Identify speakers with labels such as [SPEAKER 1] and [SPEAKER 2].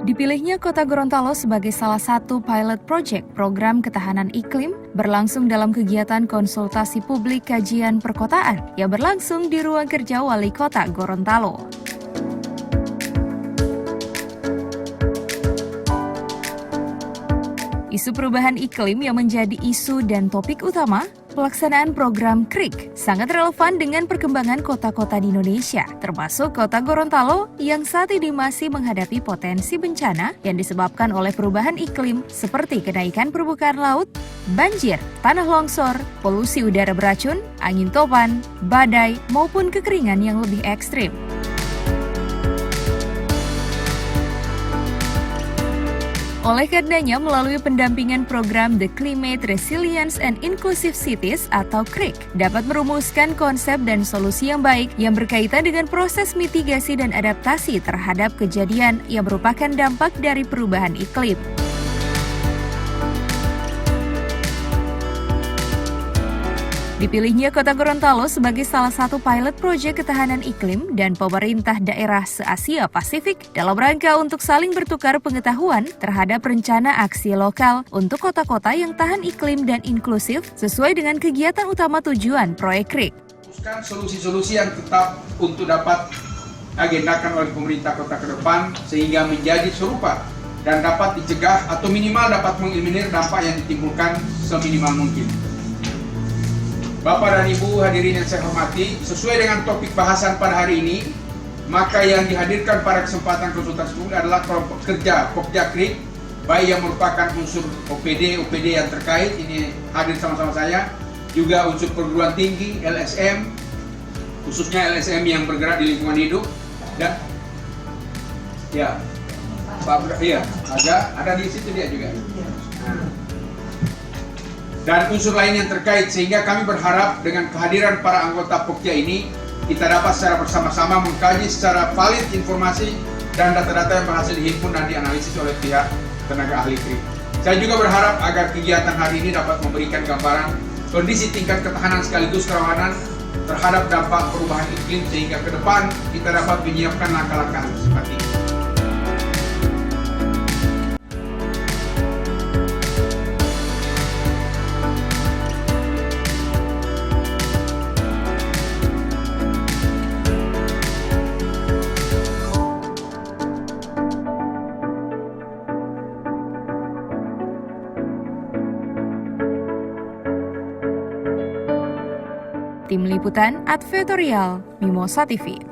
[SPEAKER 1] Dipilihnya Kota Gorontalo sebagai salah satu pilot project program ketahanan iklim berlangsung dalam kegiatan konsultasi publik kajian perkotaan yang berlangsung di ruang kerja Wali Kota Gorontalo. Isu perubahan iklim yang menjadi isu dan topik utama, pelaksanaan program KRIK sangat relevan dengan perkembangan kota-kota di Indonesia, termasuk Kota Gorontalo yang saat ini masih menghadapi potensi bencana yang disebabkan oleh perubahan iklim seperti kenaikan permukaan laut, banjir, tanah longsor, polusi udara beracun, angin topan, badai, maupun kekeringan yang lebih ekstrim. Oleh karenanya, melalui pendampingan program The Climate Resilience and Inclusive Cities atau KRIK, dapat merumuskan konsep dan solusi yang baik yang berkaitan dengan proses mitigasi dan adaptasi terhadap kejadian yang merupakan dampak dari perubahan iklim. Dipilihnya Kota Gorontalo sebagai salah satu pilot proyek ketahanan iklim dan pemerintah daerah se-Asia Pasifik dalam rangka untuk saling bertukar pengetahuan terhadap rencana aksi lokal untuk kota-kota yang tahan iklim dan inklusif sesuai dengan kegiatan utama tujuan proyek KRIK.
[SPEAKER 2] Solusi-solusi yang tetap untuk dapat agendakan oleh pemerintah kota ke depan sehingga menjadi serupa dan dapat dicegah atau minimal dapat mengeliminir dampak yang ditimbulkan seminimal mungkin. Bapak dan Ibu hadirin yang saya hormati, sesuai dengan topik bahasan pada hari ini, maka yang dihadirkan pada kesempatan konsultasi publik adalah kelompok kerja Pokja KRIK, baik yang merupakan unsur OPD yang terkait, ini hadir sama-sama saya, juga unsur perguruan tinggi, LSM, khususnya LSM yang bergerak di lingkungan hidup, dan ya, ada di situ dia juga. Dan unsur lain yang terkait, sehingga kami berharap dengan kehadiran para anggota Pokja ini kita dapat secara bersama-sama mengkaji secara valid informasi dan data-data yang berhasil dihimpun dan dianalisis oleh pihak tenaga ahli KRIK. Saya juga berharap agar kegiatan hari ini dapat memberikan gambaran kondisi tingkat ketahanan sekaligus kerawanan terhadap dampak perubahan iklim sehingga ke depan kita dapat menyiapkan langkah-langkah antisipatif.
[SPEAKER 1] Tim Liputan Advertorial Mimosa TV.